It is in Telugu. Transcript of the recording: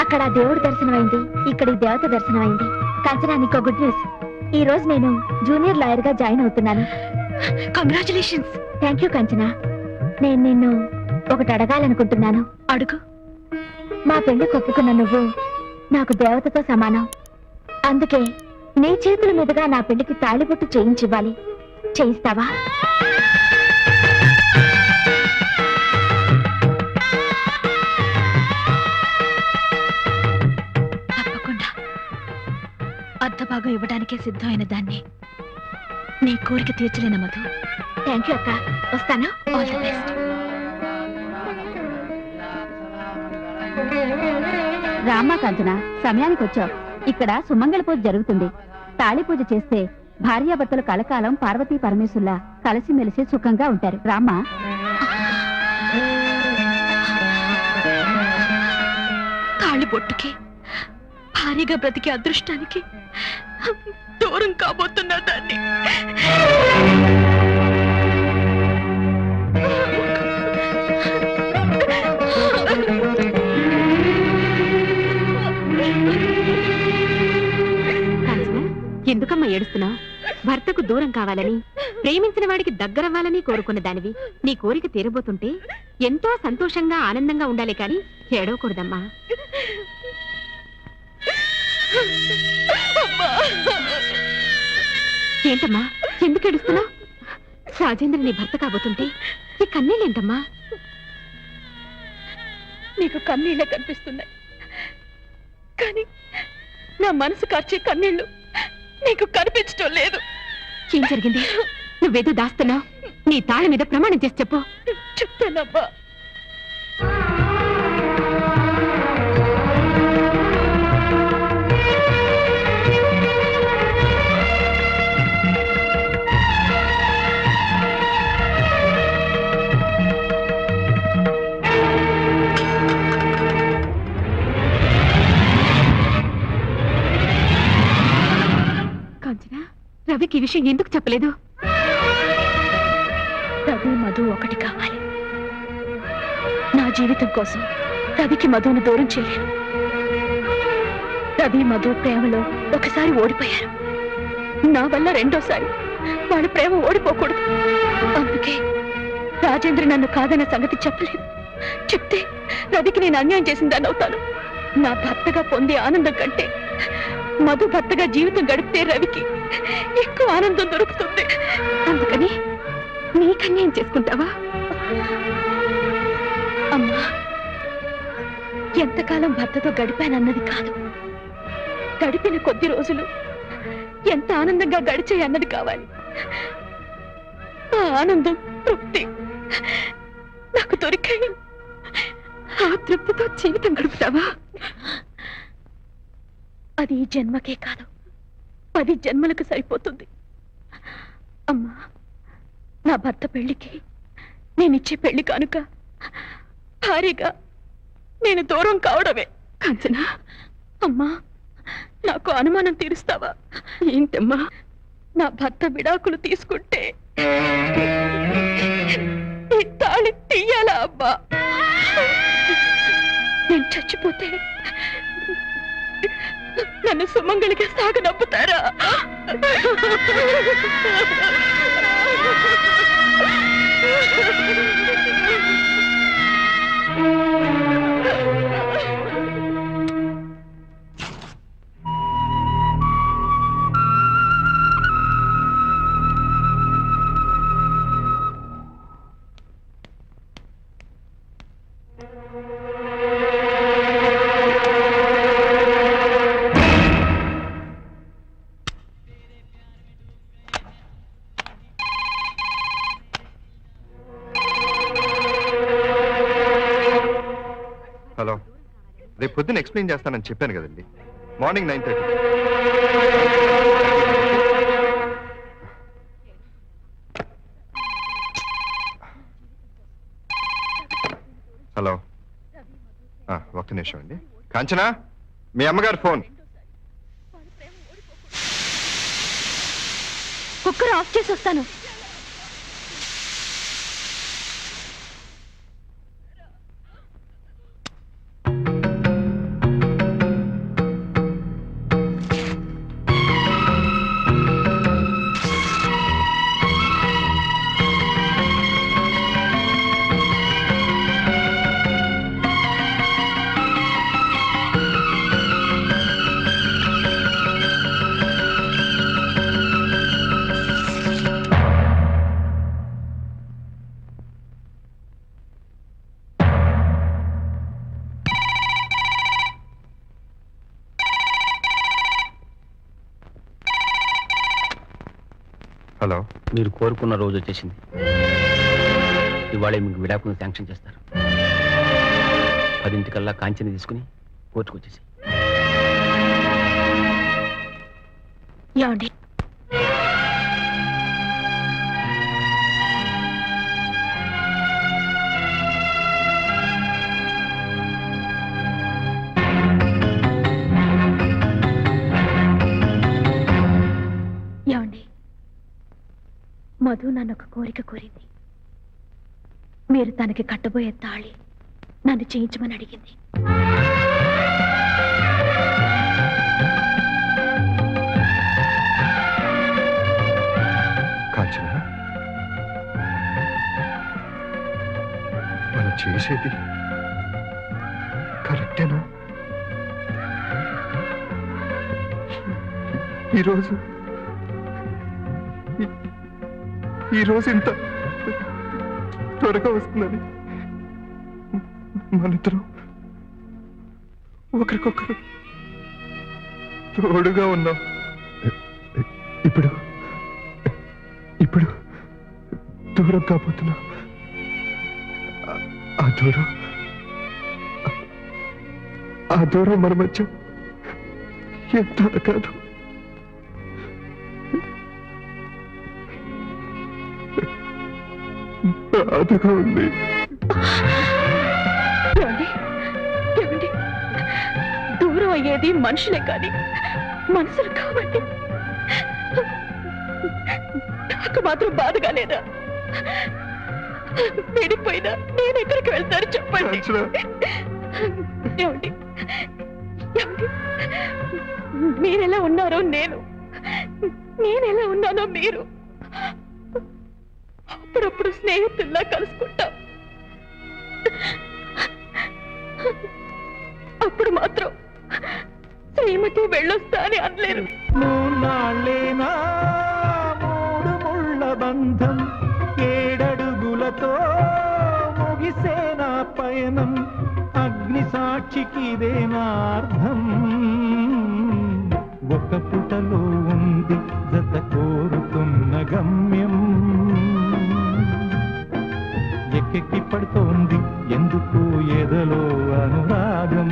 అక్కడ దేవుడు దర్శనమైంది, ఇక్కడ దేవత దర్శనమైంది. కంచనా, నీకో గుడ్ న్యూస్. ఈ రోజు నేను జూనియర్ లాయర్ గా జాయిన్ అవుతున్నాను. కంగ్రాచులేషన్స్. Thank you Kanchana. నేను నిన్ను ఒకటి అడగాలనుకుంటున్నాను. అడుగు. మా పెళ్లి ఒప్పుకున్న నువ్వు నాకు దేవతతో సమానం. అందుకే నీ చేతుల మీదుగా నా పెళ్లికి తాళిబొట్టు చేయించివ్వాలి. చేయిస్తావా? తప్పకుండా. అర్ధభాగం ఇవ్వడానికే సిద్ధమైన దాన్ని నీ కోరిక తీర్చలేన మధు. థ్యాంక్ యూ అక్క. వస్తాను. All the best. రామ్మా కంచన, సమయానికి వచ్చావు. ఇక్కడ సుమంగళ పూజ జరుగుతుంది. తాళి పూజ చేస్తే భార్యాభర్తలు కలకాలం పార్వతీ పరమేశ్వరులా కలిసిమెలిసి సుఖంగా ఉంటారు. రామ్మా. తాళిబొట్టుకి, భారీగా బ్రతికే అదృష్టానికి దూరం కాబోతున్నా దాన్ని. ఎందుకమ్మా ఏడుస్తున్నావు? భర్తకు దూరం కావాలని, ప్రేమించిన వాడికి దగ్గరవ్వాలని కోరుకున్న దానివి. నీ కోరిక తీరబోతుంటే ఎంతో సంతోషంగా ఆనందంగా ఉండాలి కానీ ఏడవకూడదమ్మా. ఏంటమ్మా, ఎందుకు ఏడుస్తున్నావు? రాజేంద్ర నీ భర్త కాబోతుంటే ఈ కన్నీళ్ళేంటమ్మా? నీకు కన్నీళ్ళే కనిపిస్తున్నాయి, కానీ నా మనసు కార్చే కన్నీళ్లు నీకు కనిపించడం లేదు. ఏం జరిగింది? నువ్వేదో దాస్తున్నావు. నీ తాళి మీద ప్రమాణం చేసి చెప్పు. చెప్తానమ్మా. కాంచనా, రవికి ఈ విషయం ఎందుకు చెప్పలేదు? రవి మధు ఒకటి కావాలి. నా జీవితం కోసం రవికి మధును దూరం చేయలేను. రవి మధు ప్రేమలో ఒకసారి ఓడిపోయారు. నా వల్ల రెండోసారి వాళ్ళ ప్రేమ ఓడిపోకూడదు. అందుకే రాజేంద్ర నన్ను కాదన్న సంగతి చెప్పలేదు. చెప్తే రవికి నేను అన్యాయం చేసిందని అవుతాను. నా భర్తగా పొందే ఆనందం కంటే మధు భర్తగా జీవితం గడిపితే రవికి ఎక్కువ ఆనందం దొరుకుతుంది. అందుకని నీకన్యాయం చేసుకుంటావా? అమ్మా, ఎంతకాలం భర్తతో గడిపానన్నది కాదు, గడిపిన కొద్ది రోజులు ఎంత ఆనందంగా గడిచాయి అన్నది కావాలి. ఆ ఆనందం, తృప్తి నాకు దొరికాయి. ఆ తృప్తితో జీవితం గడుపుతావా? అది ఈ జన్మకే కాదు, 10 జన్మలకు సరిపోతుంది. అమ్మా, నా భర్త పెళ్లికి నేనిచ్చే పెళ్లి కానుక భారీగా నేను దూరం కావడమే. కాంచనా, అమ్మా, నాకు అనుమానం తీరుస్తావా? ఏంటమ్మా? నా భర్త విడాకులు తీసుకుంటే ఈ తాళి తీయాలా అబ్బా? నేను చచ్చిపోతే నన్ను సుమంగళిగా సాగనప్పుతారా? హలో, రేపు పొద్దున్న ఎక్స్ప్లెయిన్ చేస్తానని చెప్పాను కదండి. మార్నింగ్ 9:30. హలో, ఒక్క నిమిషం అండి. కాంచనా, మీ అమ్మగారు ఫోన్. కుక్కర్ ఆఫ్ చేసి వస్తాను. హలో. మీరు కోరుకున్న రోజు వచ్చేసింది. ఇవాళే మీకు విడాకులు శాంక్షన్ చేస్తారు. 10 కాంచెని తీసుకుని కోర్టుకు వచ్చేసి. ఏమండి, ఏమండి, మధు నన్ను ఒక కోరిక కోరింది. మీరు తనకి కట్టబోయే తాళి నన్ను చేయించమని అడిగింది. కాంచన, మనం చేసేది కరెక్టేనా? ఈరోజు ఇంత త్వరగా వస్తుందని మనిద్దరం ఒకరికొకరు తోడుగా ఉన్నాం. ఇప్పుడు దూరం కాబోతున్నా. ఆ దూరం మన మధ్య ఎంత కాదు. బాధగా ఉంది. ఏమండి, దూరం అయ్యేది మనుషులే కానీ మనసులు కాబట్టి నాకు మాత్రం బాధగా లేదా? విడిపోయినా నేను ఎక్కడికి వెళ్తాను చెప్పండి. ఏమండి, మీరెలా ఉన్నారో నేనెలా ఉన్నానో మీరు అప్పుడప్పుడు స్నేహితుల్లా కలుసుకుంటాం. అప్పుడు మాత్రం శ్రీమతి వెళ్ళొస్తా అని అనలేరు. మూన్నాళ్ళేనా 3 ముళ్ళ బంధం, 7 అడుగులతో ముగిసేనా పయనం, అగ్ని సాక్షికిదేనా అర్థం? ఒక పుటలో ఉంది జత కోరుతున్న గమ్యం, ఎక్కెక్కి పడుతోంది ఎందుకు ఎదలో అనురాగం.